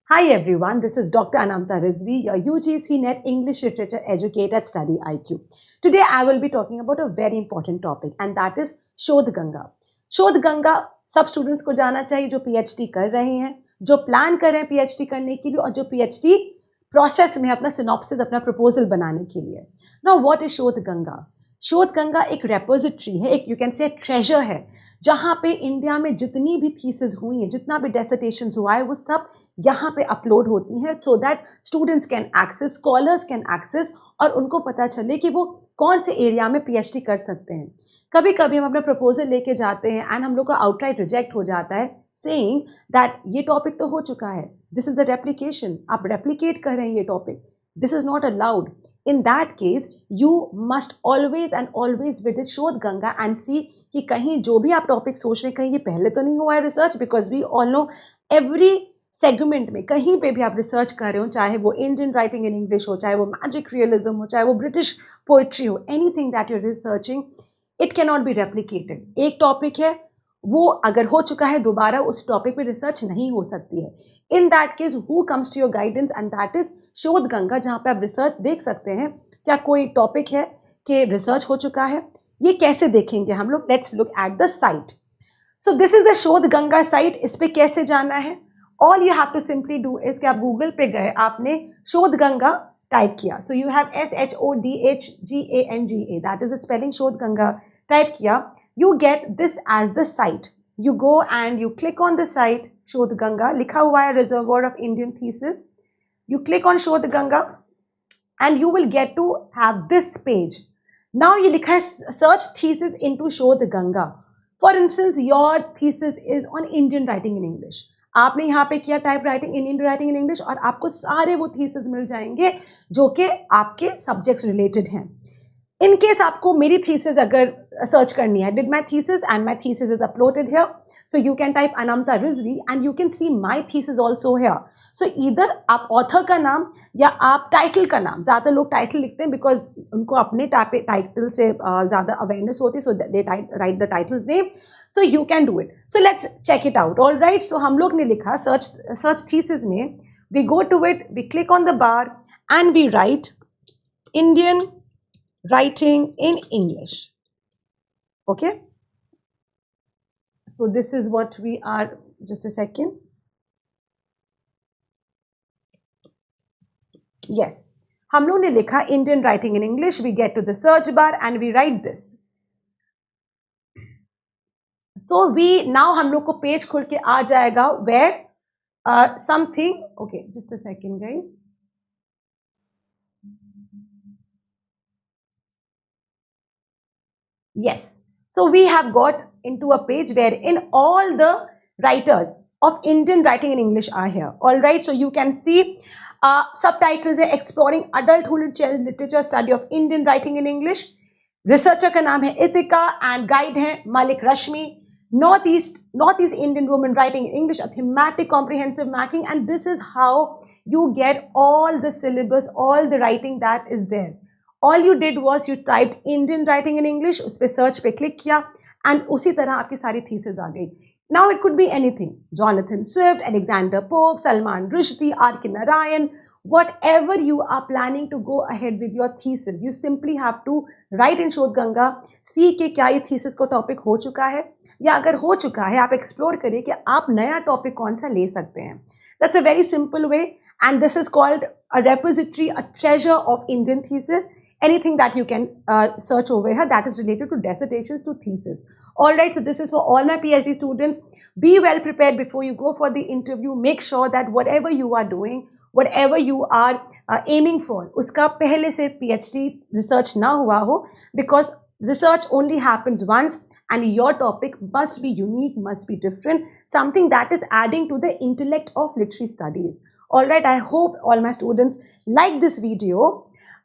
Hi everyone, this is Dr. Anamta Rizvi, your UGC NET English Literature Educator at Study IQ. Today I will be talking about a very important topic and that is शोध गंगा. शोध गंगा सब students को जाना चाहिए जो PhD कर रहे हैं, जो प्लान कर रहे हैं पीएचडी करने के लिए और जो पीएचडी प्रोसेस में अपना सिनॉप्सिस अपना प्रपोजल बनाने के लिए. नाउ व्हाट इज शोध गंगा? शोध गंगा एक रेपोजिटरी है, एक यू कैन से ट्रेजर है, जहाँ पे इंडिया में जितनी भी थीसिस हुई हैं, जितना भी डेसर्टेशंस हुआ है, वो सब यहाँ पे अपलोड होती हैं so that students can access, scholars can access और उनको पता चले कि वो कौन से एरिया में पीएचडी कर सकते हैं. कभी कभी हम अपना प्रपोजल लेके जाते हैं एंड हम लोग का आउटराइट रिजेक्ट हो जाता है सेइंग दैट ये टॉपिक तो हो चुका है, दिस इज अ रेप्लिकेशन, आप रेप्लिकेट कर रहे हैं ये topic, this is not allowed. In that case, you must always and always visit शोध गंगा and see कि कहीं जो भी आप टॉपिक सोच रहे हैं कहीं ये पहले तो नहीं हुआ है research, because we all know every segment में कहीं पे भी आप रिसर्च कर रहे हो, चाहे वो इंडियन राइटिंग इन इंग्लिश हो, चाहे वो मैजिक रियलिज्म हो, चाहे वो ब्रिटिश पोइट्री हो, anything that you're researching it can not be replicated. एक टॉपिक है वो अगर हो चुका है दोबारा उस टॉपिक पे रिसर्च नहीं हो सकती है. In that case who comes to your guidance and that is Shodhganga, जहाँ पे आप रिसर्च देख सकते हैं क्या कोई टॉपिक है कि रिसर्च हो चुका है. ये कैसे देखेंगे हम लोग? Let's look at the site. So this is the Shodhganga site. इस पे कैसे जाना है? All you have to simply do is कि आप गूगल पे गए, आपने शोध गंगा टाइप किया, so you have SHODHGANGA, that is the spelling शोध गंगा टाइप किया, you get this as the site. You go and you click on the site शोध गंगा, लिखा हुआ है Reservoir of Indian Thesis. You click on शोध Ganga and you will get to have this page. Now ये लिखा है search thesis into शोध Ganga. For instance, your thesis is on Indian writing in English. आपने यहाँ पे किया type writing in Indian writing in English और आपको सारे वो थीसिस मिल जाएंगे जो कि आपके सब्जेक्ट्स रिलेटेड हैं. इन केस आपको मेरी थीसिस अगर सर्च करनी है, did my thesis and my thesis is uploaded here, so you can type Anmata Rizvi and you can see my thesis also here. So either आप ऑथर का नाम या आप टाइटल का नाम, ज़्यादा लोग टाइटल लिखते हैं बिकॉज उनको अपने टाइटल से ज़्यादा अवेयरनेस होती है, so they write the titles name. So you can do it. So let's check it out. All right, so हम लोग ने लिखा सर्च थीसिस में, we go to it, we click on the bar and we write Indian writing in English. Okay, so this is what we are, just a second. Yes, हम लोग ने लिखा Indian writing in English. We get to the search bar and we write this. So we now हम लोग को page खुल के आ जाएगा where something, okay, just a second guys. Yes, so we have got into a page wherein all the writers of Indian writing in English are here. All right, so you can see subtitles है exploring adulthood literature study of Indian writing in English. Researcher का नाम है इतिका and guide है Malik Rashmi. Northeast Indian women writing in English, a thematic comprehensive mapping, and this is how you get all the syllabus, all the writing that is there. All you did was you typed Indian writing in English, उस पर search पे click किया and उसी तरह आपकी सारी thesis आ गई. Now it could be anything, Jonathan Swift, Alexander Pope, Salman Rushdie, R.K. Narayan, whatever you are planning to go ahead with your thesis, you simply have to write in शोध Ganga, see कि क्या ये thesis को topic हो चुका है या अगर हो चुका है आप एक्सप्लोर करिए कि आप नया टॉपिक कौन सा ले सकते हैं. That's a very simple way and this is called a repository, a treasure of Indian thesis. Anything that you can search over here that is related to dissertations to thesis. All right, so this is for all my PhD students. Be well prepared before you go for the interview. Make sure that whatever you are doing, whatever you are aiming for, uska pehle se PhD research na hua ho, because research only happens once and your topic must be unique, must be different, something that is adding to the intellect of literary studies. All right, I hope all my students like this video.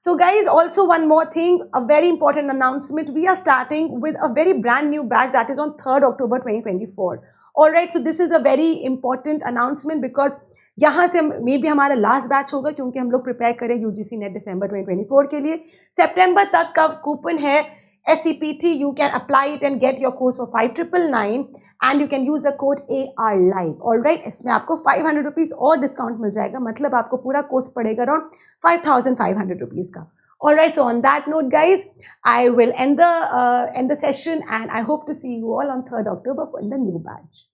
So guys, also one more thing, a very important announcement. We are starting with a very brand new batch that is on 3rd October 2024. All right, so this is a very important announcement because यहाँ से मे भी हमारा last batch होगा क्योंकि हम लोग prepare करें UGC NET दिसंबर 2024 के लिए. सितंबर तक का कूपन है SCPT, you can apply it and get your course for 5,999 and you can use the code AR Live. All right, इसमें आपको 500 rupees और डिस्काउंट मिल जाएगा, मतलब आपको पूरा कोर्स पड़ेगा अराउंड 5,500 rupees का. All right, so on that note, guys, I will end the session and I hope to see you all on 3rd October in the new batch.